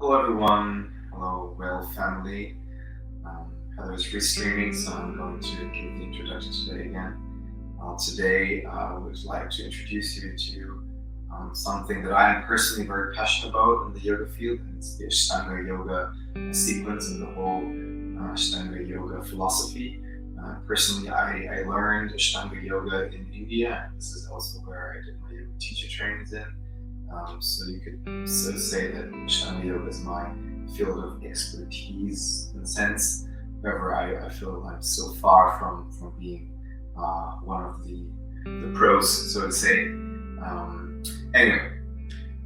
Hello everyone, hello well family. Heather's restreaming, so I'm going to give the introduction today again. Today I would like to introduce you to something that I am personally very passionate about in the yoga field, and it's the Ashtanga Yoga sequence and the whole Ashtanga Yoga philosophy. Personally, I learned Ashtanga Yoga in India, and this is also where I did my yoga teacher trainings in. So you could so say that Ashtanga Yoga is my field of expertise in a sense. However, I feel I'm still far from being one of the pros, so to say. Anyway,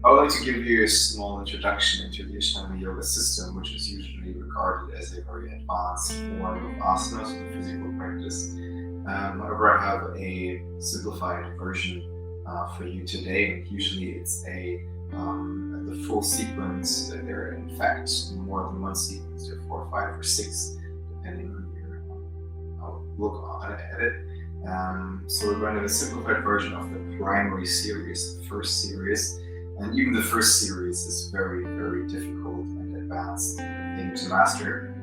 I would like to give you a small introduction into the Ashtanga Yoga system, which is usually regarded as a very advanced form of asanas, the physical practice. However, I have a simplified version for you today, and usually it's the full sequence. There are in fact more than one sequence. There are 4, 5, or 6, depending on your look at it. So we're going to have a simplified version of the primary series, the first series, and even the first series is very, very difficult and advanced thing to master.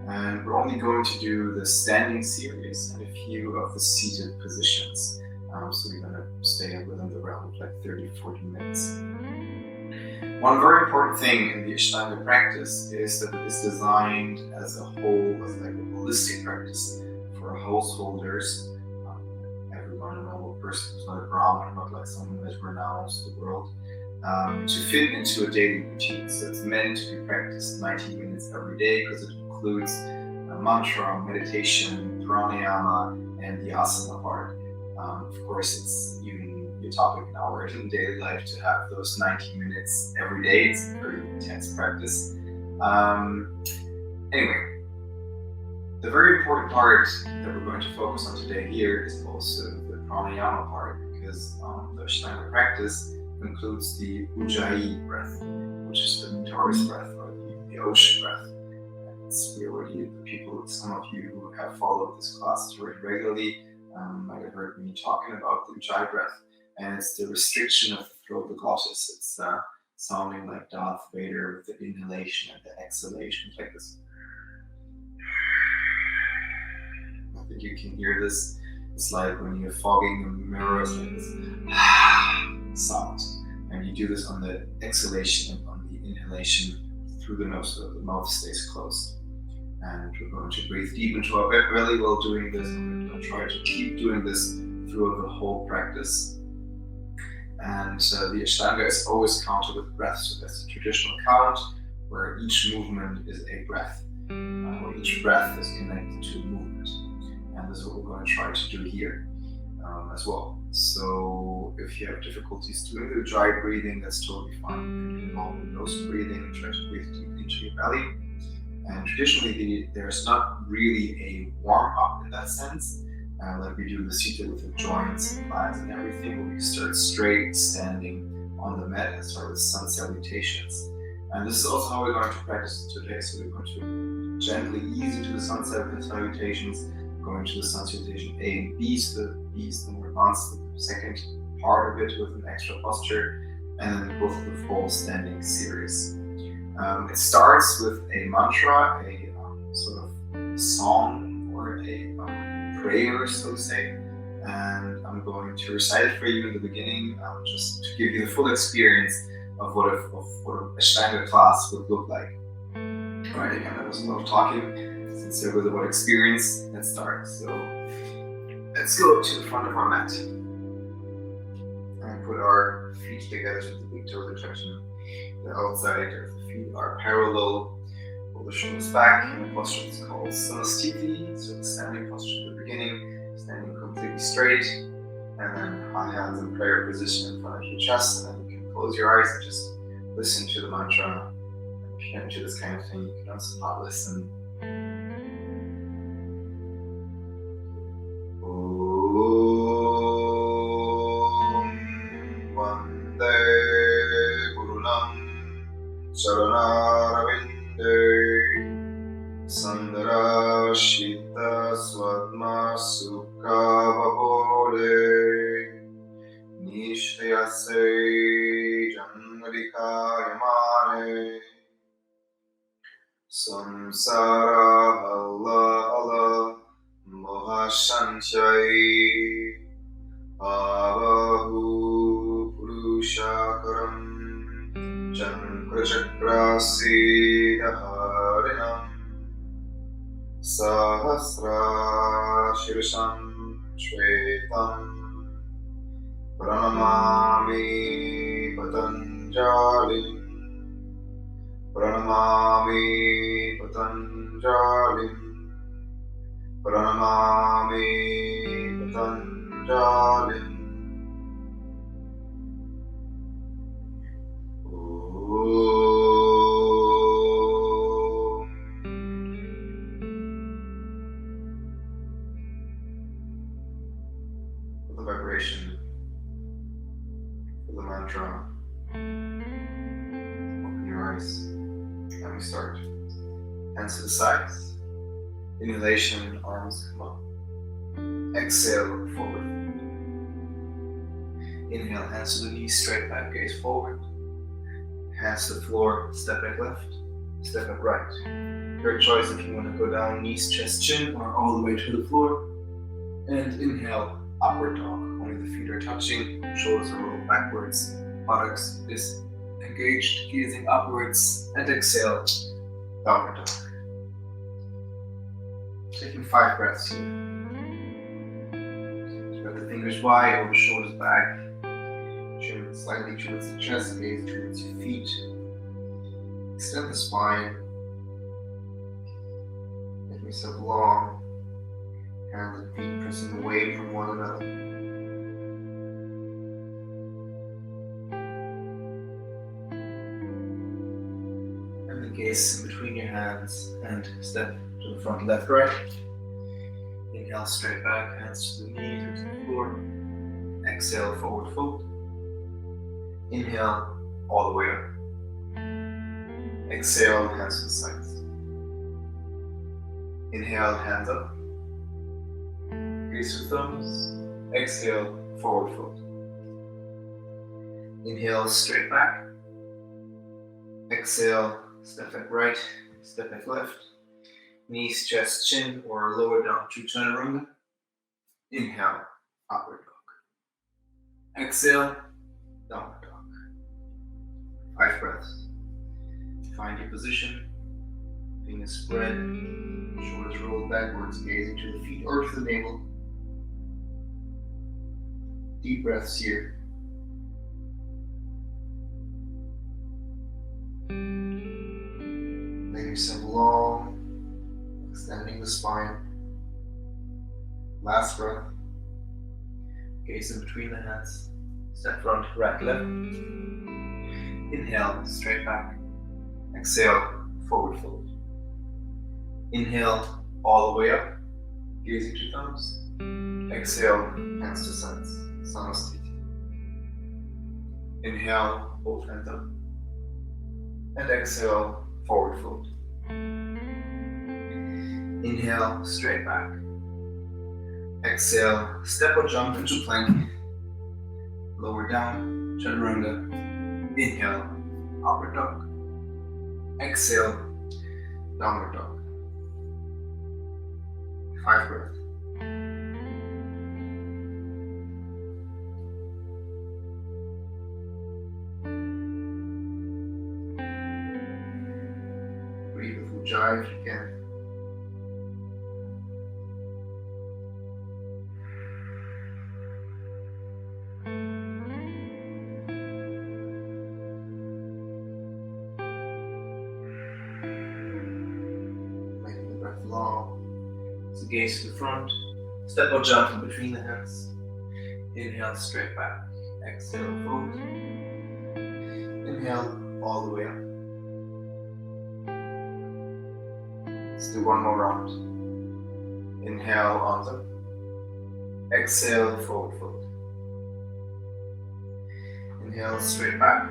And we're only going to do the standing series and a few of the seated positions. So we're going to stay within the realm of like 30-40 minutes. One very important thing in the Ashtanga practice is that it is designed as a whole, as like a holistic practice for householders, everyone, a normal person who's not a Brahmin, not like someone that renounced the world, to fit into a daily routine. So it's meant to be practiced 90 minutes every day because it includes mantra, meditation, pranayama, and the asana part. Of course, it's even your topic now in daily life to have those 90 minutes every day. It's a very intense practice. Anyway, the very important part that we're going to focus on today here is also the pranayama part, because the Ashtanga practice includes the ujjayi breath, which is the notorious breath, or the ocean breath. We already, the people, some of you who have followed this class very regularly might have heard me talking about the ujjayi breath, and it's the restriction of the throat, the glottis. It's sounding like Darth Vader with the inhalation and the exhalation, like this. I think you can hear this. It's like when you're fogging a mirror, it's like this sound, and you do this on the exhalation and on the inhalation through the nose, so the mouth stays closed. And we're going to breathe deep into our belly while doing this, and we're going to try to keep doing this throughout the whole practice. And the Ashtanga is always counted with breath, so that's the traditional count, where each movement is a breath, where each breath is connected to a movement. And this is what we're going to try to do here as well. So if you have difficulties doing the ujjayi breathing, that's totally fine. You can do normal nose breathing and try to breathe deep into your belly. And traditionally, there's not really a warm-up in that sense, like we do the sita with the joints and lines and everything, where we start straight standing on the mat and start with sun salutations. And this is also how we're going to practice today. So we're going to gently ease into the sun salutations, going to the sun salutation A and B, so the B is the more advanced, the second part of it with an extra posture, and then both of the full standing series. It starts with a mantra, a sort of song or a prayer, so to say, and I'm going to recite it for you in the beginning, just to give you the full experience of what an Ashtanga class would look like. Alright, again, that was a lot of talking. Since there was about experience, let's start. So let's go to the front of our mat and put our feet together so the big toes are touching the outside of the feet are parallel. Pull the shoulders back, and the posture is called samastiti, so the standing posture at the beginning, standing completely straight, and then high hands in prayer position in front of your chest, and then you can close your eyes and just listen to the mantra. And if you're into this kind of thing, you can also not listen. Sharanarvinde Sandarashita Swadma Sukha Vabole Nishtayase Janmadika Yamane Samsara hala hala mohashanchai avahu purushakaram chankrachakrasidaharinam sahasra shirsham shvetam pranamami patanjalim Pranamami Patanjalim Pranamami Patanjalim Om. For the vibration, for the mantra, open your eyes. And we start. Hands to the sides. Inhalation, arms come up. Exhale, forward. Inhale, hands to the knees, straight back, gaze forward. Hands to the floor, step back left, step back right. Your choice if you want to go down, knees, chest, chin, or all the way to the floor. And inhale, upward dog. Only the feet are touching, shoulders are rolled backwards, buttocks is engaged, gazing upwards, and exhale, downward dog. Taking 5 breaths here. Spread the fingers wide, over shoulders back. Chin slightly towards the chest, gaze towards your feet. Extend the spine. Make yourself long. Hands and feet pressing away from one another. Gaze in between your hands and step to the front, left, right. Inhale, straight back, hands to the knees or to the floor. Exhale, forward fold. Inhale, all the way up. Exhale, hands to the sides. Inhale, hands up. Gaze to thumbs. Exhale, forward fold. Inhale, straight back. Exhale, step back right, step back left, knees, chest, chin, or lower down to chaturanga. Inhale, upward dog. Exhale, downward dog. 5 breaths. Find your position, fingers spread, shoulders rolled backwards, gazing to the feet or to the navel. Deep breaths here. Yourself long, extending the spine. Last breath. Gaze in between the hands. Step front, right, left. Inhale, straight back. Exhale, forward fold. Inhale, all the way up. Gazing to thumbs. Exhale, hands to sides. Samasthiti. Inhale, both hands up. And exhale, forward fold. Inhale, straight back. Exhale, step or jump into plank. Lower down, chaturanga. Inhale, upward dog. Exhale, downward dog. 5 breaths. Breathe with ujjayi if you can. Gaze to the front, step or jump in between the hands. Inhale, straight back. Exhale, fold. Inhale, all the way up. Let's do one more round. Inhale, arms up. Exhale, forward fold. Inhale, straight back.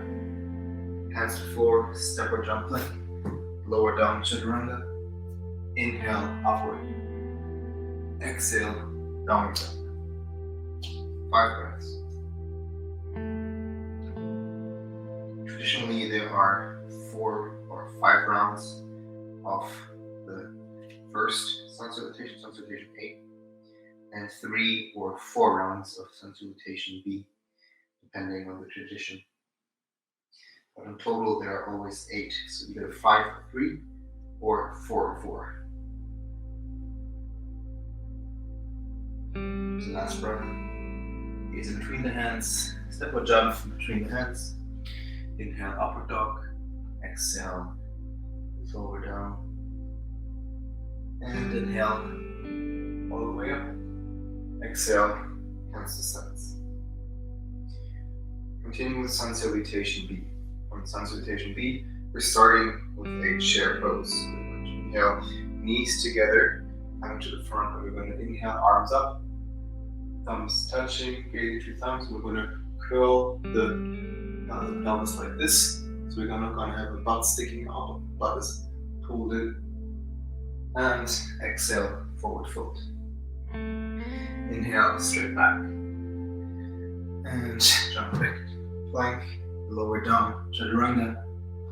Hands to floor, step or jump plank. Lower down, chaturanga. Inhale, upward. Exhale, downward dog. 5 breaths. Traditionally, there are 4 or 5 rounds of the first sun salutation, sun salutation A, and 3 or 4 rounds of sun salutation B, depending on the tradition. But in total, there are always 8, so either 5 or 3 or 4 or 4. So last breath is in between the hands, step or jump in between the hands. Inhale, upward dog. Exhale, lower down. And inhale, all the way up. Exhale, hands to sides. Continuing with sun salutation B. On sun salutation B, we're starting with a chair pose. So we're going to inhale, knees together, coming to the front, and we're going to inhale, arms up, thumbs touching, gazing through thumbs. We're going to curl the pelvis like this. So we're going to have the butt sticking out, the butt is pulled in. And exhale, forward fold. Inhale, straight back. And jump back, plank, lower down, chaturanga.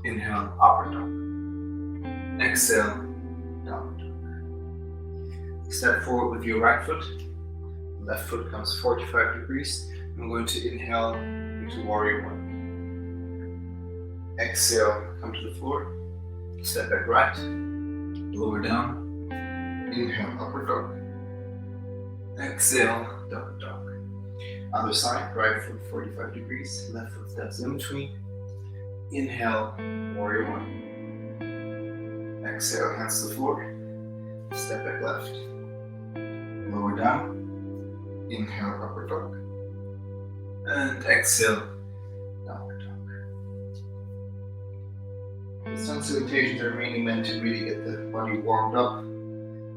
Inhale, upward dog. Exhale, downward dog. Step forward with your right foot. Left foot comes 45 degrees. I'm going to inhale into warrior 1. Exhale, come to the floor. Step back right, lower down. Inhale, upward dog. Exhale, downward dog. Other side, right foot 45 degrees, left foot steps in between. Inhale, warrior 1. Exhale, hands to the floor. Step back left. Lower down. Inhale, upward dog. And exhale, downward dog. The sun salutations are mainly meant to really get the body warmed up,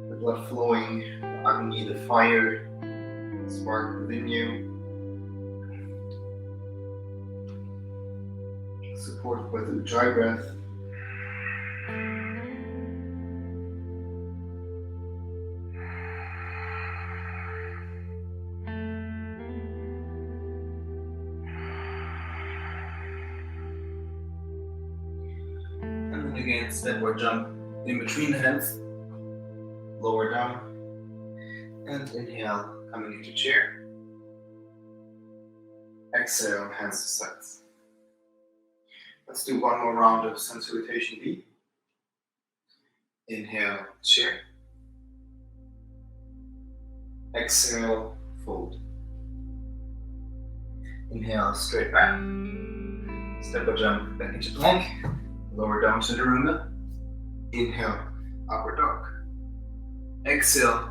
the blood flowing, the agni, the fire, the spark within you. Supported by the Ujjayi breath. And then again, step or jump in between the hands, lower down, and inhale, coming into chair. Exhale, hands to sides. Let's do one more round of sun salutation B. Inhale, chair. Exhale, fold. Inhale, straight back. Step or jump back into plank. Lower down to chaturanga. Inhale, upward dog. Exhale,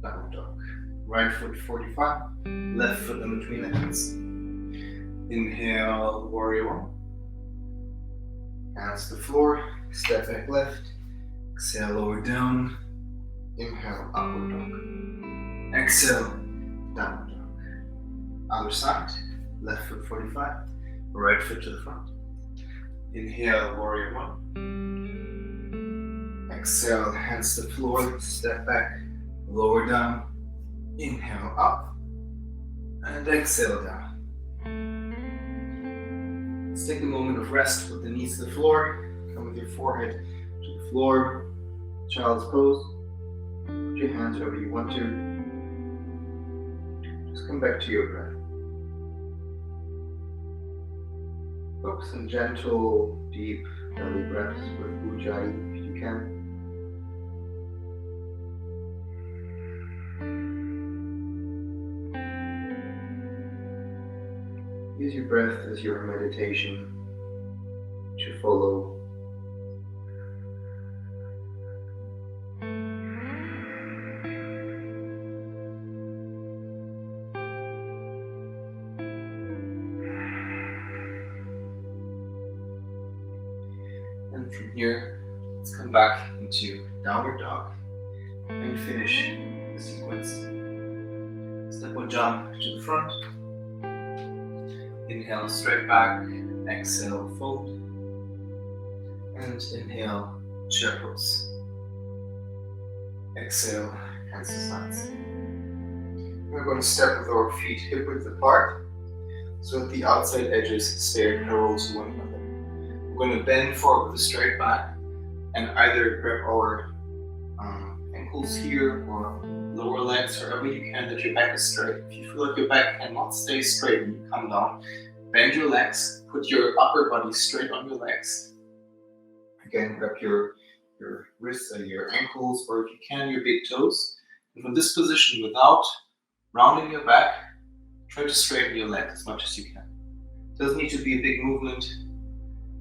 downward dog. Right foot 45, left foot in between the hands. Inhale, warrior 1. Hands to the floor, step back left, exhale, lower down, inhale, upward dog, exhale, downward dog. Other side, left foot 45, right foot to the front. Inhale, warrior 1. Exhale, hands to the floor, step back, lower down, inhale, up, and exhale, down. Let's take a moment of rest with the knees to the floor. Come with your forehead to the floor. Child's pose. Put your hands wherever you want to. Just come back to your breath. Focus on gentle, deep belly breaths with Ujjayi if you can. Use your breath as your meditation to follow. And from here, let's come back into downward dog and finish the sequence. Step or jump to the front. Inhale, straight back. Exhale, fold. And inhale, chair pose. Exhale, hands to sides. We're going to step with our feet hip width apart so that the outside edges stay parallel to one another. We're going to bend forward with a straight back. and either grab our ankles here or lower legs, wherever you can, that your back is straight. If you feel like your back cannot stay straight when you come down, bend your legs, put your upper body straight on your legs. Again, grab your wrists and your ankles, or if you can, your big toes. And from this position, without rounding your back, try to straighten your legs as much as you can. It doesn't need to be a big movement.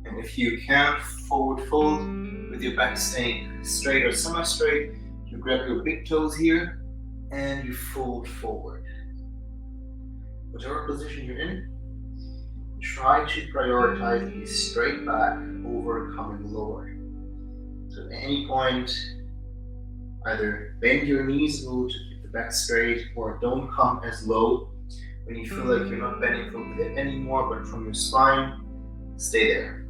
And if you can, forward fold with your back staying straight or semi-straight. You grab your big toes here and you fold forward. Whatever position you're in, try to prioritize the straight back over coming lower. So at any point, either bend your knees a little to keep the back straight, or don't come as low. When you feel like you're not bending from the hip anymore, but from your spine, stay there.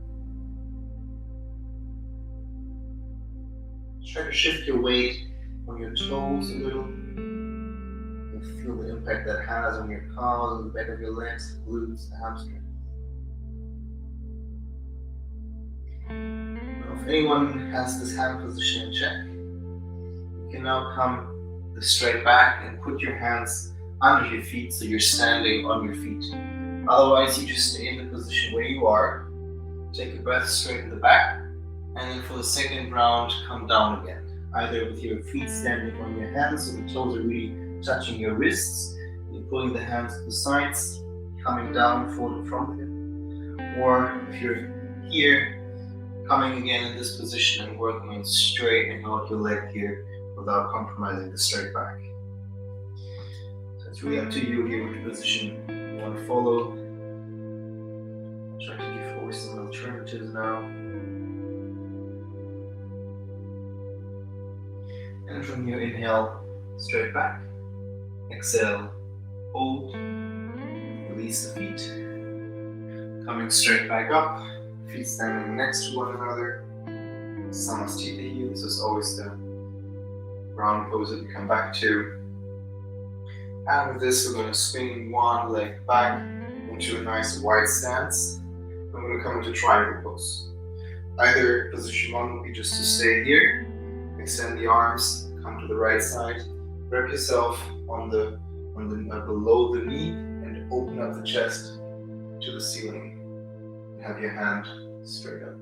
Try to shift your weight on your toes a little. You feel the impact that has on your calves, on the back of your legs, the glutes, the hamstrings. Now, if anyone has this hand position in check, you can now come the straight back and put your hands under your feet so you're standing on your feet. Otherwise, you just stay in the position where you are. Take a breath straight in the back, and then for the second round, come down again. Either with your feet standing on your hands, so the toes are really touching your wrists. You're pulling the hands to the sides, coming down, folded from the hip. Or if you're here, coming again in this position and working on straightening out your leg here without compromising the straight back. So it's really up to you here which position you want to follow. Try to give forward some alternatives now. And from here, inhale, straight back. Exhale, hold. Release the feet. Coming straight back up. Feet standing next to one another. Samastiti. This is always the round pose that we come back to. And with this, we're going to swing one leg back into a nice wide stance. I'm going to come into triangle pose. Either position one would be just to stay here. Extend the arms, come to the right side, grab yourself on the below the knee, and open up the chest to the ceiling. And have your hand straight up.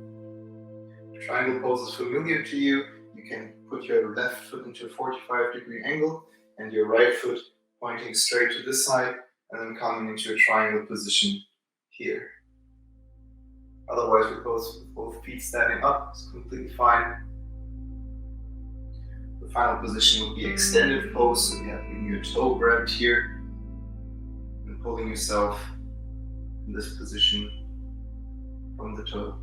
If triangle pose is familiar to you, you can put your left foot into a 45-degree angle and your right foot pointing straight to this side, and then coming into a triangle position here. Otherwise, with both feet standing up, it's completely fine. The final position would be extended pose, so you have your toe grabbed here and pulling yourself in this position from the toe.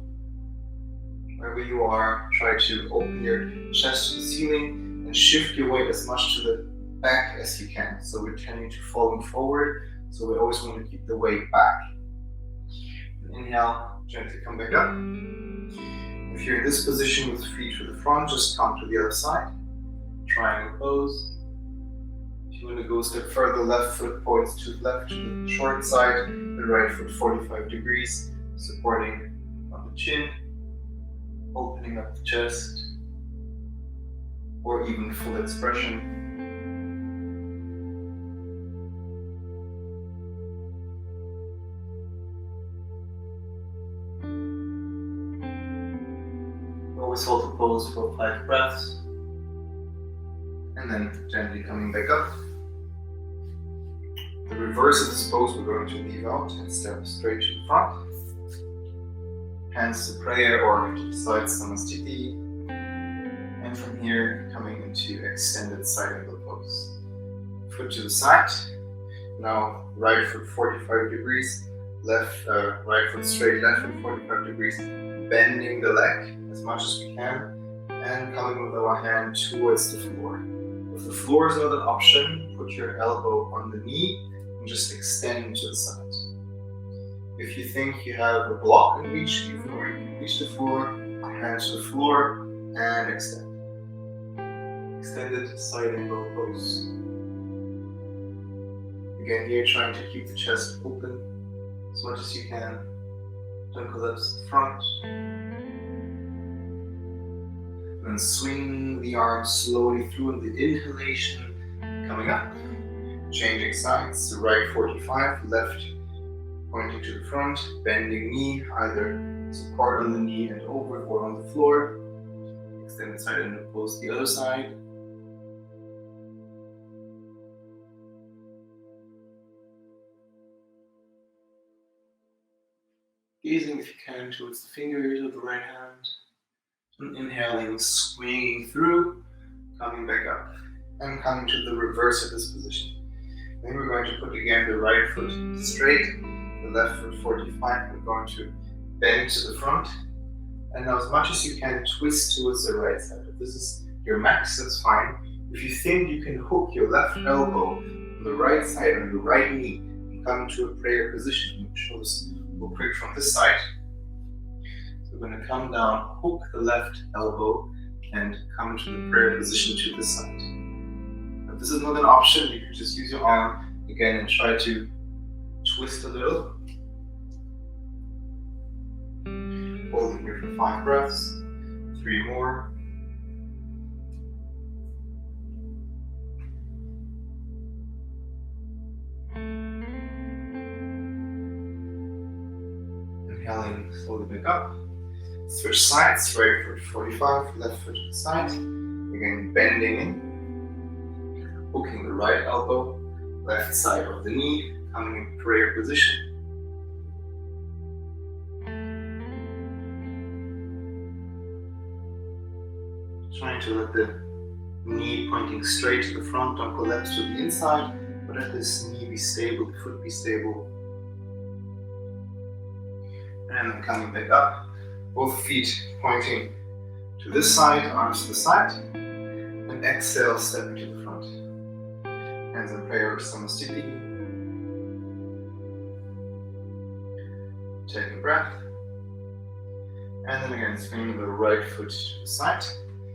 Wherever you are, try to open your chest to the ceiling and shift your weight as much to the back as you can. So we're tending to falling forward, so we always want to keep the weight back. And inhale, gently come back up. If you're in this position with feet to the front, just come to the other side. Triangle pose. If you want to go a step further, left foot points to the left to the short side, the right foot 45 degrees, supporting on the chin, opening up the chest, or even full expression. Always hold the pose for 5 breaths. And then gently coming back up. The reverse of this pose we're going to leave out and step straight to the front. Hands to prayer or to the side, Samastiti. And from here, coming into extended side angle pose. Foot to the side. Now right foot 45 degrees. Right foot straight, left foot 45 degrees. Bending the leg as much as we can. And coming with our hand towards the floor. If the floor is not an option, put your elbow on the knee and just extend to the side. If you think you have a block in reach, you can reach the floor, hand to the floor, and extend. Extended side angle pose. Again, here trying to keep the chest open as much as you can. Don't collapse the front. Then swing the arms slowly through in the inhalation, coming up, changing sides, the right 45, left pointing to the front, bending knee, either support on the knee and over or on the floor, extended side and oppose the other side. Gazing if you can towards the fingers of the right hand. And inhaling, swinging through, coming back up, and coming to the reverse of this position. Then we're going to put again the right foot straight, the left foot 45. We're going to bend to the front, and now as much as you can, twist towards the right side. If this is your max, that's fine. If you think you can hook your left elbow on the right side on your right knee and come into a prayer position, which shows we'll prick from this side. So we're going to come down, hook the left elbow, and come into the prayer position to this side. If this is not an option, you can just use your arm again and try to twist a little. Holding here for 5 breaths, 3 more. Inhaling slowly back up. Switch sides, right foot 45, left foot to the side. Again, bending in. Hooking the right elbow, left side of the knee, coming in prayer position. Trying to let the knee pointing straight to the front, don't collapse to the inside, but let this knee be stable, the foot be stable. And then coming back up, both feet pointing to this side, arms to the side, and exhale, stepping to the front. Hands in prayer, Samasthiti. Taking breath. And then again, swinging the right foot to the side.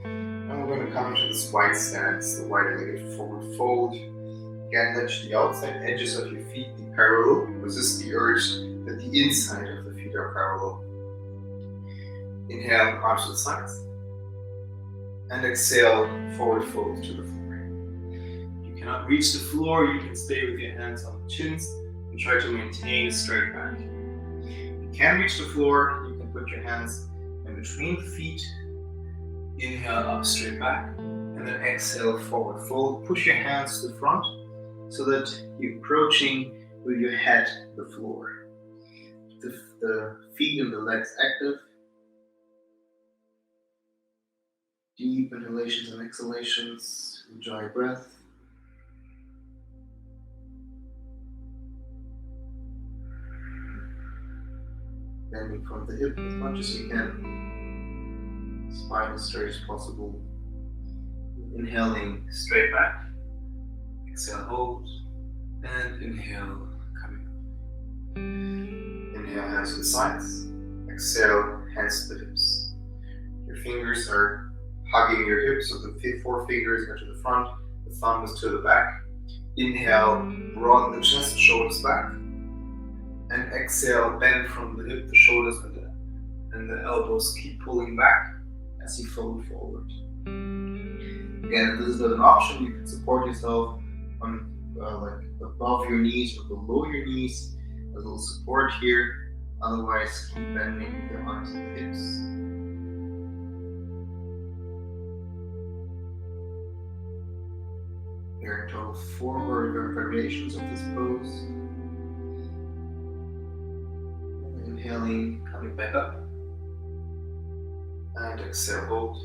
And we're going to come into this wide stance, the wide-legged forward fold. Again, let the outside edges of your feet be parallel. Resist the urge that the inside of the feet are parallel. Inhale, arms to the sides. And exhale, forward fold to the floor. If you cannot reach the floor, you can stay with your hands on the chins and try to maintain a straight back. If you can reach the floor, you can put your hands in between the feet. Inhale up, straight back, and then exhale, forward fold. Push your hands to the front so that you're approaching with your head the floor. The feet and the legs active. Deep inhalations and exhalations. Enjoy breath. Bending from the hip as much as you can. Spine as straight as possible. Inhaling straight back. Exhale, hold. And inhale, coming up. Inhale, hands to the sides. Exhale, hands to the hips. Your fingers are hugging your hips, so the 4 fingers are to the front, the thumb is to the back. Inhale, broaden the chest, shoulders back. And exhale, bend from the hip, the shoulders, and the elbows keep pulling back as you fold forward. Again, if this is not an option, you can support yourself on like above your knees or below your knees. A little support here. Otherwise, keep bending with your arms and the hips. There are in total 4 variations of this pose. Inhaling, coming back up. And exhale, hold.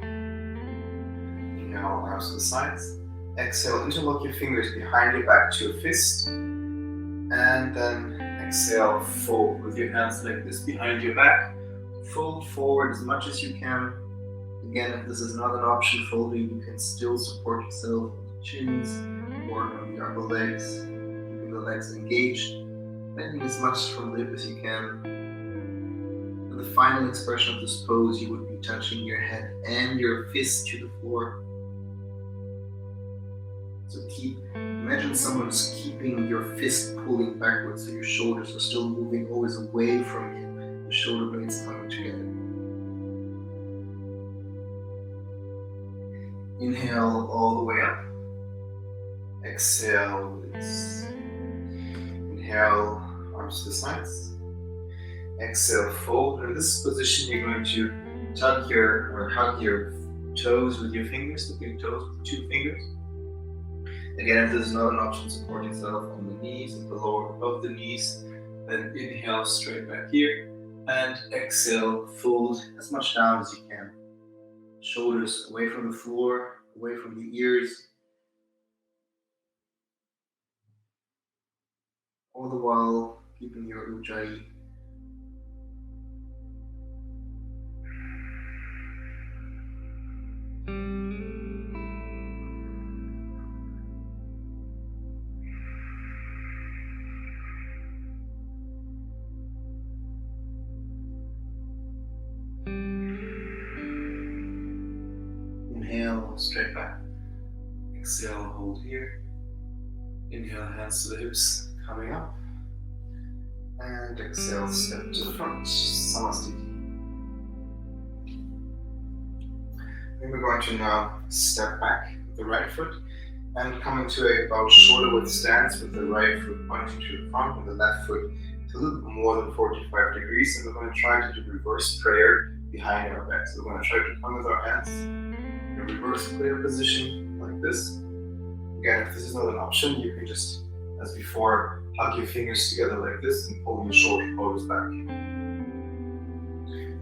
Inhale, arms to the sides. Exhale, interlock your fingers behind your back to a fist. And then exhale, fold with your hands like this behind your back. Fold forward as much as you can. Again, if this is not an option, folding, you can still support yourself with the chins or on the upper legs, keeping the legs engaged. Bending as much from the hip as you can. The final expression of this pose, you would be touching your head and your fist to the floor. So imagine someone is keeping your fist pulling backwards, so your shoulders are still moving always away from you, the shoulder blades coming together. Inhale all the way up. Exhale, release. Inhale, arms to the sides. Exhale, fold. In this position, you're going to hug your toes with your fingers, the big toes with 2 fingers. Again, if there's not an option, support yourself on the knees, at the lower above the knees. Then inhale straight back here. And exhale, fold as much down as you can. Shoulders away from the floor, away from the ears. All the while keeping your ujjayi. Inhale, straight back. Exhale, hold here. Inhale, hands to the hips, coming up. And exhale, step to the front, Samasthiti. Then we're going to now step back with the right foot and come into a about shoulder width stance with the right foot pointing to the front and the left foot to a little bit more than 45 degrees. And we're going to try to do reverse prayer behind our back. So we're going to try to come with our hands in a reverse prayer position like this. Again, if this is not an option, you can just, as before, hug your fingers together like this and pull your shoulder blades back.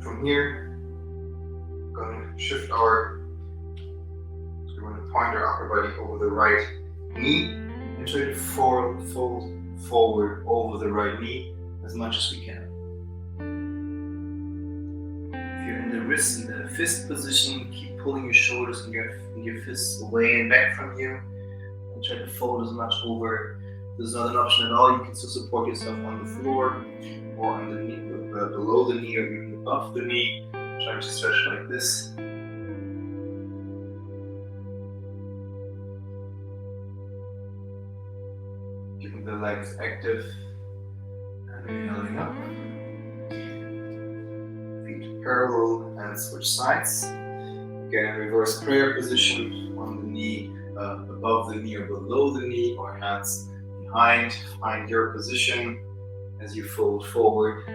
From here, we're going to shift we're going to point our upper body over the right knee and try to fold forward over the right knee as much as we can. If you're in the fist position, keep pulling your shoulders and your fists away and back from you. And try to fold as much over. If there's not an option at all, you can still support yourself on the floor or on the knee, below the knee or even above the knee. Try to stretch like this. Keeping the legs active and inhaling up. Feet parallel and switch sides. Again, in reverse prayer position on the knee. Above the knee or below the knee, or hands behind. Find your position as you fold forward.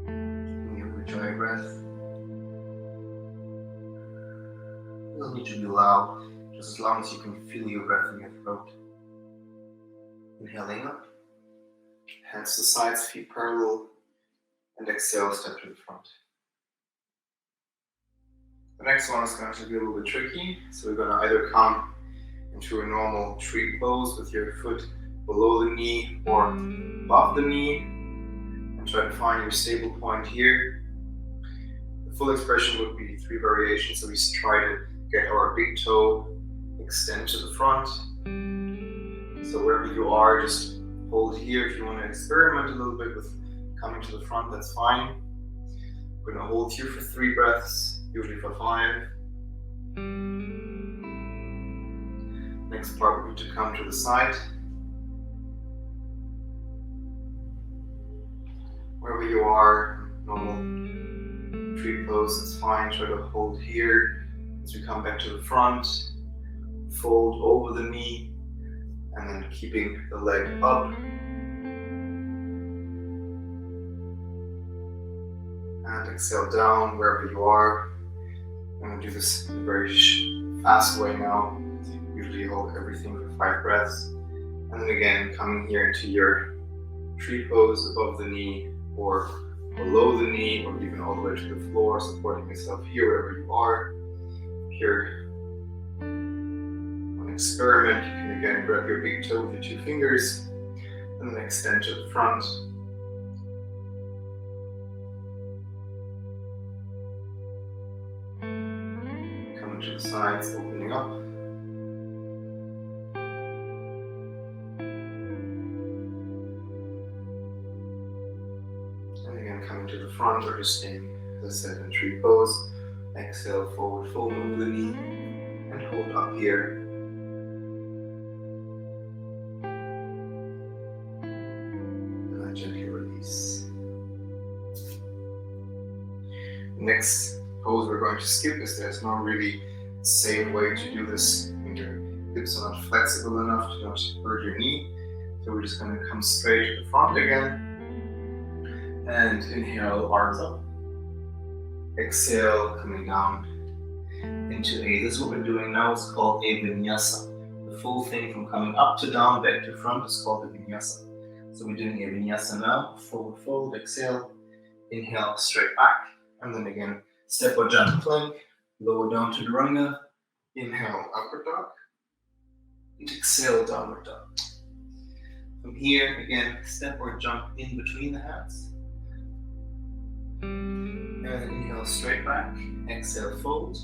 Keeping your ujjayi breath. It doesn't need to be loud, just as long as you can feel your breath in your throat. Inhaling up, hands to sides, feet parallel, and exhale, step to the front. The next one is going to be a little bit tricky, so we're going to either come into a normal tree pose with your foot below the knee or above the knee, and try to find your stable point here. The full expression would be 3 variations, so we try to get our big toe extend to the front. So wherever you are, just hold here. If you want to experiment a little bit with coming to the front, that's fine. We're going to hold here for 3 breaths, usually for 5. Next part, we need to come to the side. Wherever you are, normal tree pose, that's fine. Try to hold here as we come back to the front. Fold over the knee. And then keeping the leg up. And exhale down wherever you are. I'm going to do this in a very fast way now. Usually hold everything for 5 breaths. And then again, coming here into your tree pose above the knee or below the knee or even all the way to the floor, supporting yourself here wherever you are. Here. Experiment, you can again grab your big toe with your 2 fingers and then extend to the front. Coming to the sides, opening up. And again coming to the front or just staying, as I said, in tree pose. Exhale, forward fold over the knee and hold up here. next pose we're going to skip is there's no really safe way to do this when your hips are not flexible enough to not hurt your knee. So we're just going to come straight to the front again. And inhale, arms up. Exhale, coming down into this is what we're doing now. It's called a Vinyasa. The full thing from coming up to down, back to front is called a Vinyasa. So we're doing a Vinyasa now. Forward fold, exhale, inhale, straight back. And then again, step or jump plank, lower down to Chaturanga. Inhale, upward dog. And exhale, downward dog. From here, again, step or jump in between the hands. And inhale, straight back. Exhale, fold.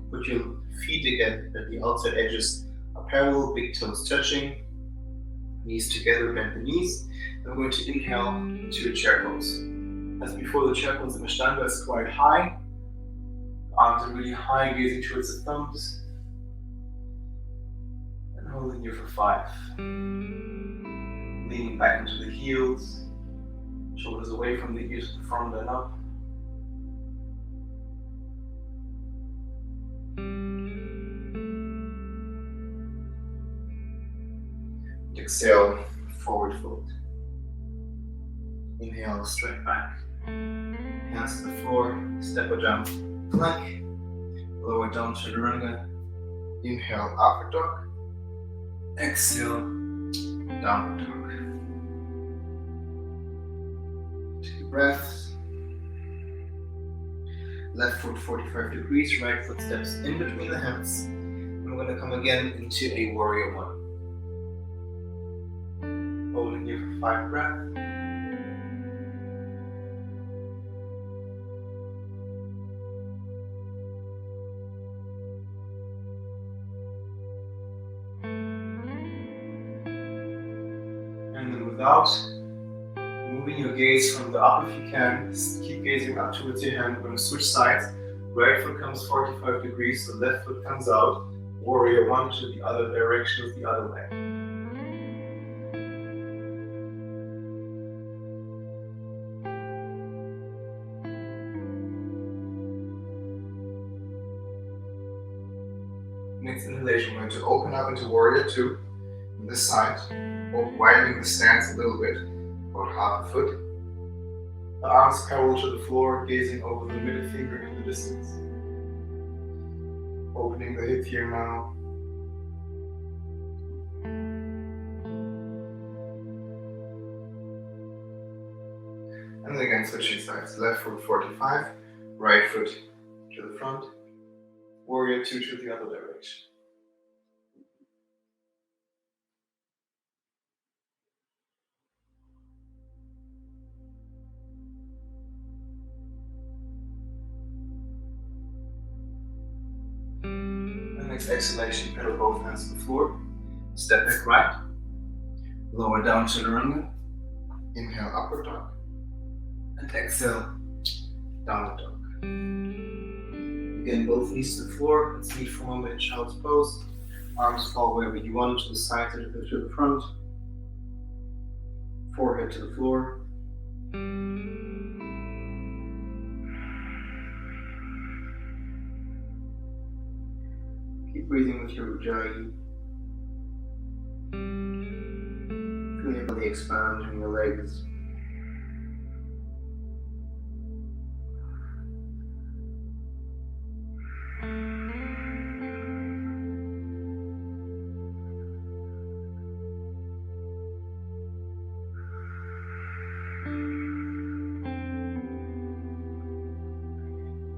Put your feet again at the outside edges are parallel, big toes touching. Knees together, bend the knees. And we're going to inhale into a chair pose. As before, the chair pose in Ashtanga is quite high. The arms are really high, gazing towards the thumbs. And holding here for 5. Leaning back into the heels. Shoulders away from the ears, the front and up. Exhale, forward fold. Inhale, straight back. Hands to the floor, step or jump, plank. Lower down to Chaturanga. Inhale, upward dog. Exhale, downward dog. Take a breath. Left foot 45 degrees, right foot steps in between the hands. And we're going to come again into a warrior 1. Holding here for 5 breaths. And then without moving your gaze from the up if you can, keep gazing up towards your hand. We're going to switch sides. Right foot comes 45 degrees, so left foot comes out. Warrior 1 to the other direction with the other leg. Next inhalation, we're going to open up into Warrior 2 on this side, or widening the stance a little bit, about half a foot. The arms parallel to the floor, gazing over the middle finger in the distance. Opening the hip here now. And then again, switching sides. Left foot 45, right foot to the front. Warrior 2 to the other direction. And next exhalation, pedal both hands to the floor. Step back right. Lower down to Chaturanga. Inhale, upward dog. And exhale, downward dog. Again, both knees to the floor. Let's meet for a moment in child's pose. Arms fall wherever you want, to the side, to the front. Forehead to the floor. Keep breathing with your ujjayi. Feel your belly expand in your legs.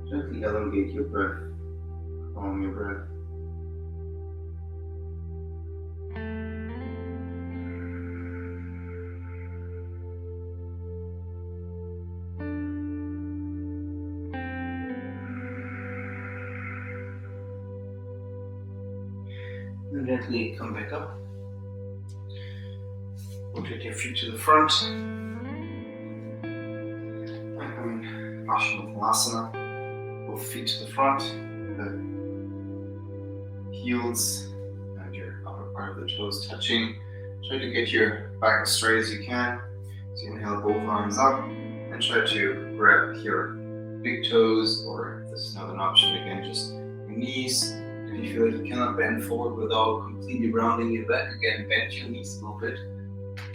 Gently elongate your breath, calm your breath. And gently come back up. Rotate your feet to the front. And come in Asana. Both feet to the front, the heels and your upper part of the toes touching. Try to get your back as straight as you can. So inhale both arms up and try to grab your big toes, or if this is not an option, again, just your knees. If you feel like you cannot bend forward without completely rounding your back, again, bend your knees a little bit.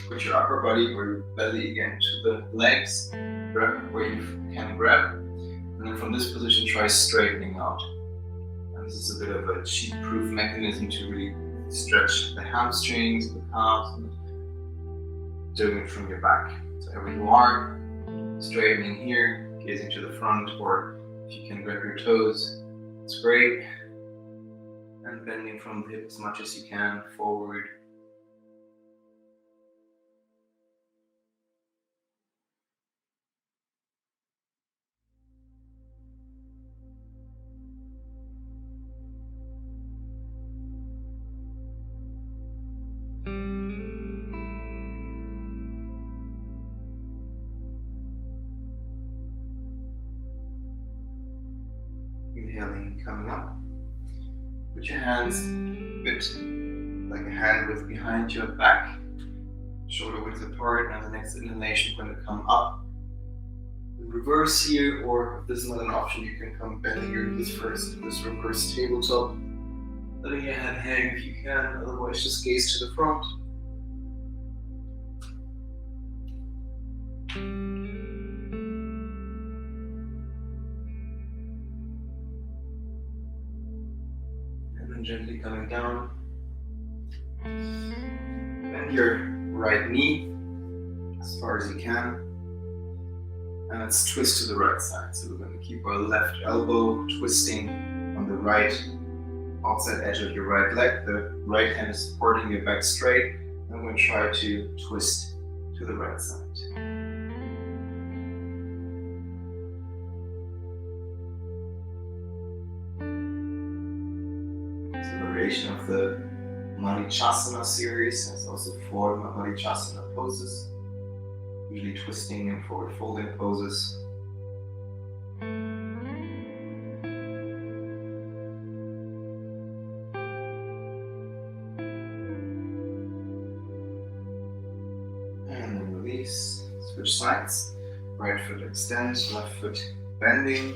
Put your upper body or your belly again to the legs, grab where you can grab, and then from this position try straightening out. And this is a bit of a cheat-proof mechanism to really stretch the hamstrings, the calves, and doing it from your back. So wherever you are, straightening here, gazing to the front, or if you can grab your toes, it's great. And bending from the hip as much as you can forward. Inhaling, coming up. Put your hands a bit like a hand width behind your back, shoulder width apart, and the next inhalation going to come up. In reverse here, or if this is not an option, you can come bending your knees first, this reverse tabletop. Letting your head hang if you can, otherwise just gaze to the front. Gently coming down. Bend your right knee as far as you can. And let's twist to the right side. So we're going to keep our left elbow twisting on the right outside edge of your right leg. The right hand is supporting your back straight. And we're going to try to twist to the right side. Of the Manichasana series. There's also 4 Manichasana poses, usually twisting and forward folding poses. And then release, switch sides. Right foot extends, left foot bending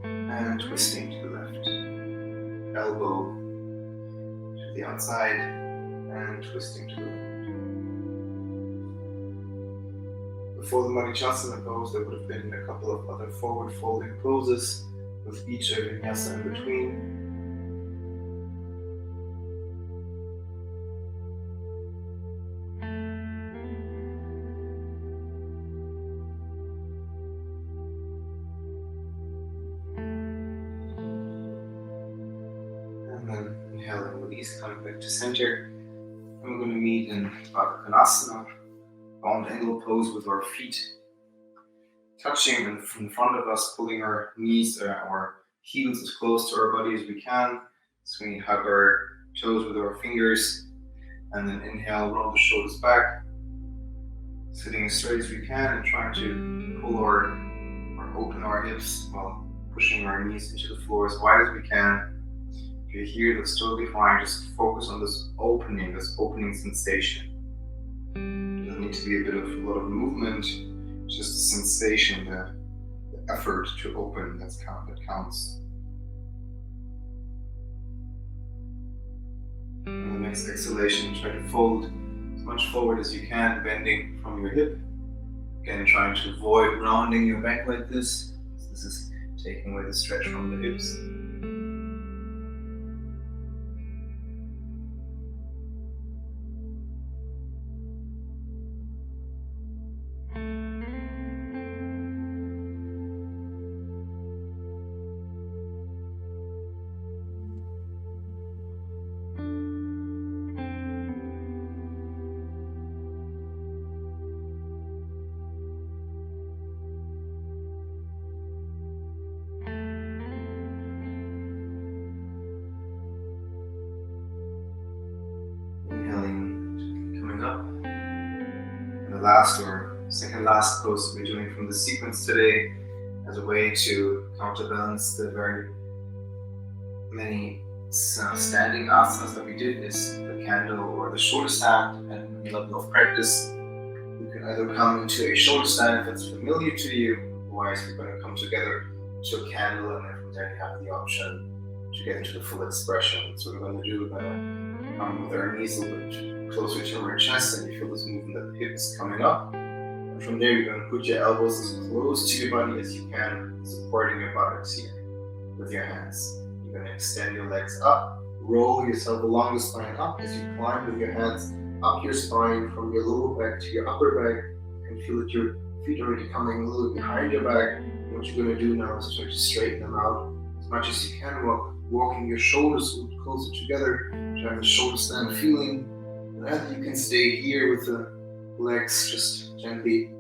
and twisting to the left. Elbow the outside and twisting to the left. Before the Manichasana pose, there would have been a couple of other forward folding poses with each a Vinyasa in between. And then inhale and release, coming back to center. And we're going to meet in Konasana, bound angle pose with our feet touching in front of us, pulling our knees or heels as close to our body as we can. So we hug our toes with our fingers, and then inhale, roll the shoulders back, sitting as straight as we can, and trying to pull or open our hips while pushing our knees into the floor as wide as we can. If you're here, that's totally fine. Just focus on this opening sensation. It doesn't need to be a lot of movement, just the sensation, the effort to open that counts. And the next exhalation, try to fold as much forward as you can, bending from your hip. Again, trying to avoid rounding your back like this. This is taking away the stretch from the hips. Last or second last pose we're doing from the sequence today as a way to counterbalance the very many standing asanas that we did is the candle or the shoulder stand, depending on your level of practice. You can either come into a shoulder stand if it's familiar to you, otherwise we're going to come together to a candle, and then from there you have the option to get into the full expression. So what we're going to do, we're going to come with our knees a little bit closer to our chest, and you feel this movement of the hips coming up. And from there, you're going to put your elbows as close to your body as you can, supporting your buttocks here with your hands. You're going to extend your legs up, roll yourself along the spine up as you climb with your hands up your spine from your lower back to your upper back. You can feel that your feet are already coming a little behind your back. What you're going to do now is try to straighten them out as much as you can while walking your shoulders a little closer together, to have the shoulder stand feeling. And you can stay here with the legs just gently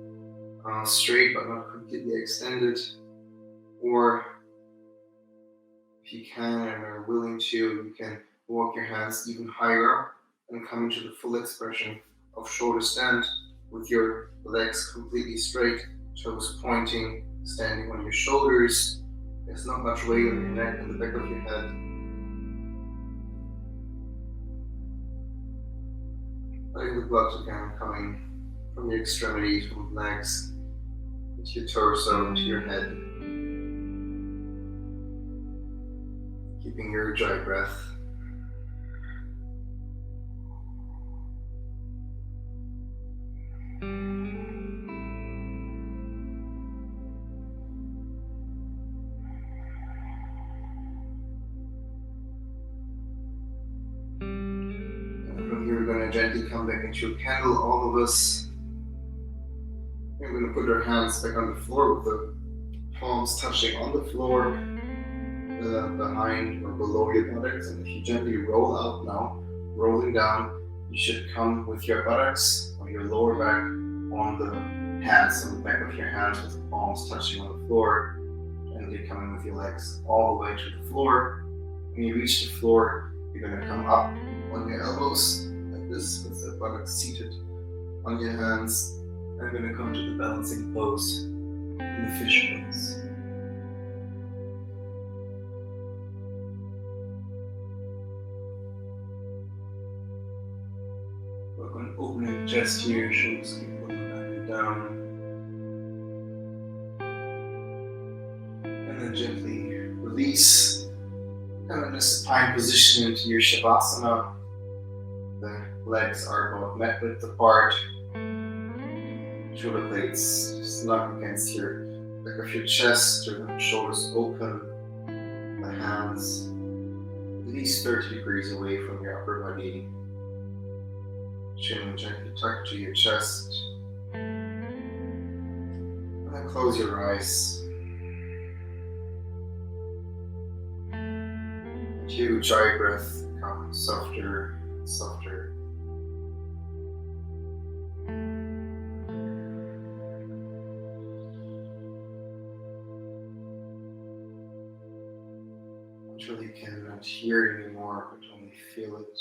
straight but not completely extended. Or if you can and are willing to, you can walk your hands even higher up and come into the full expression of shoulder stand with your legs completely straight, toes pointing, standing on your shoulders. There's not much weight on your neck and the back of your head. Letting the blood again coming from your extremities, from legs, into your torso, into your head. Keeping your dry breath. We're going to gently come back into a candle, all of us. We're going to put our hands back on the floor with the palms touching on the floor, behind or below your buttocks. And if you gently roll out now, rolling down, you should come with your buttocks or your lower back on the hands, on the back of your hands with the palms touching on the floor. Gently coming with your legs all the way to the floor. When you reach the floor, you're going to come up on your elbows like this, with the buttocks seated on your hands. And we're going to come to the balancing pose in the fish pose. We're going to open the chest here, shoulders keep going back and down. And then gently release. Come in a supine position into your Shavasana. The legs are both mat width apart. Shoulder blades snug against your back of your chest, your shoulders open, the hands at least 30 degrees away from your upper body. Chin gently tucked to your chest. And then close your eyes. Huge dry breath becomes softer and softer. Until you cannot hear it anymore, but only feel it.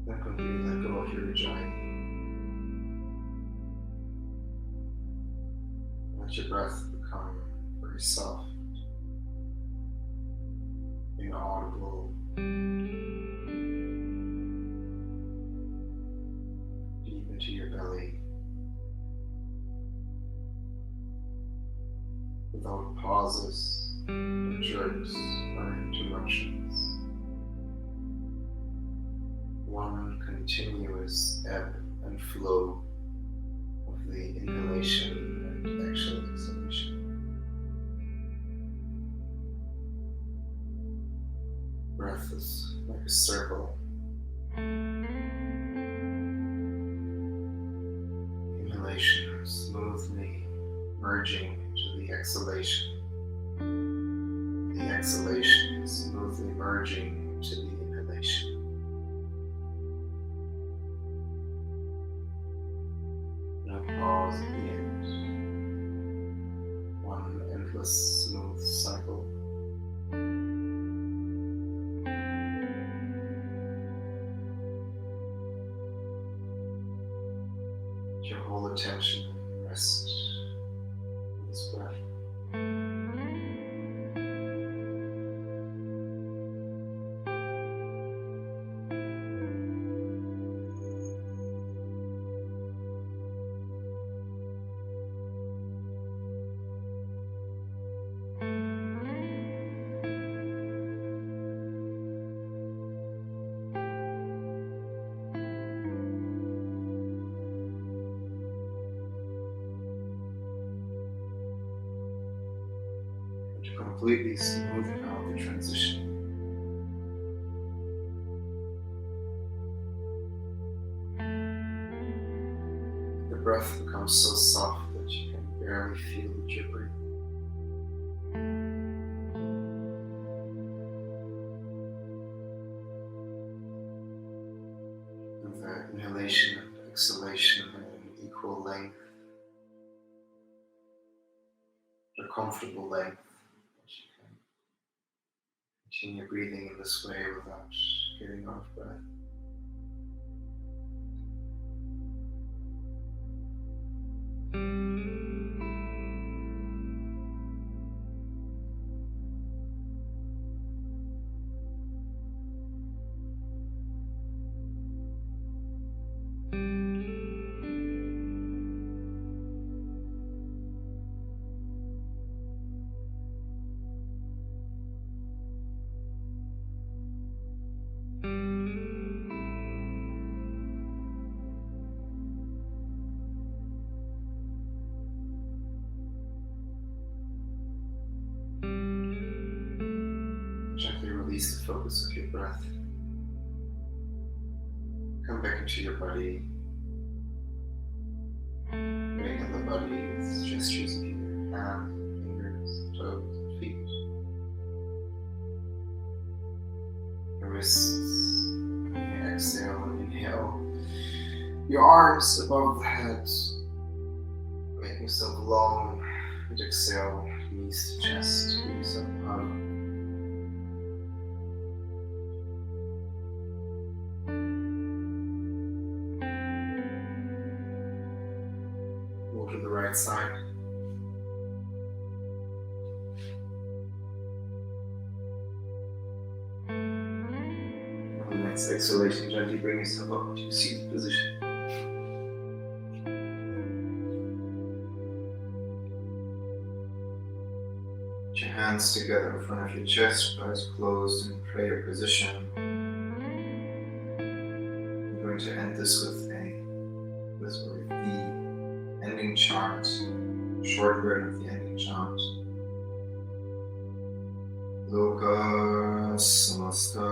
Then completely let go of your Ujjayi. Let your breath become very soft, inaudible, deep into your belly, without pauses, jerks, or interruptions. One continuous ebb and flow of the inhalation and exhalation. Breath is like a circle. Inhalation smoothly merging into the exhalation. The exhalation smoothly merging into the inhalation. Pause at the end. One endless smooth cycle. Your whole attention rest on this breath. completely smoothing out the transition. The breath becomes so soft that you can barely feel that you're breathing. And the inhalation and exhalation are an equal length, a comfortable length, that you can continue breathing in this way without getting out of breath. Gently release the focus of your breath. Come back into your body. Bring in the body with gestures of your hands, fingers, toes, and feet. Your wrists. When you exhale, inhale your arms above the head. Make yourself long and exhale, knees to chest. Give yourself a hug. Move to the right side. On the next exhalation, gently bring yourself up to seated position. Put your hands together in front of your chest, eyes closed in prayer position. I'm going to end this with the ending chant, short version of the ending chant. Loka samasta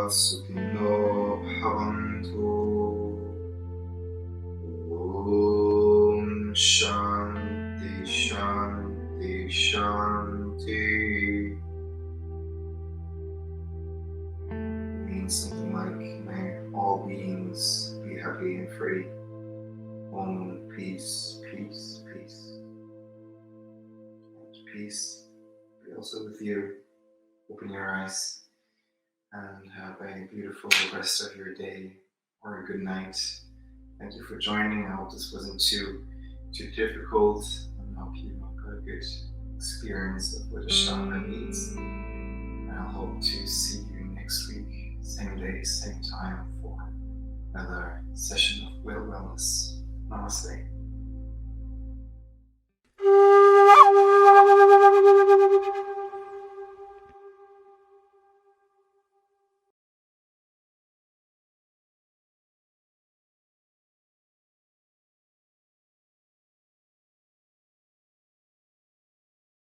sukhino bhavantu. Om shanti shanti shanti. It means something like, may all beings be happy and free. Om, peace, peace, peace. And peace be also with you. Open your eyes and have a beautiful rest of your day or a good night. Thank you for joining. I hope this wasn't too difficult, and I hope you got a good experience of what Ashtanga means. And I hope to see you next week, same day, same time, for another session of wellness. Namaste.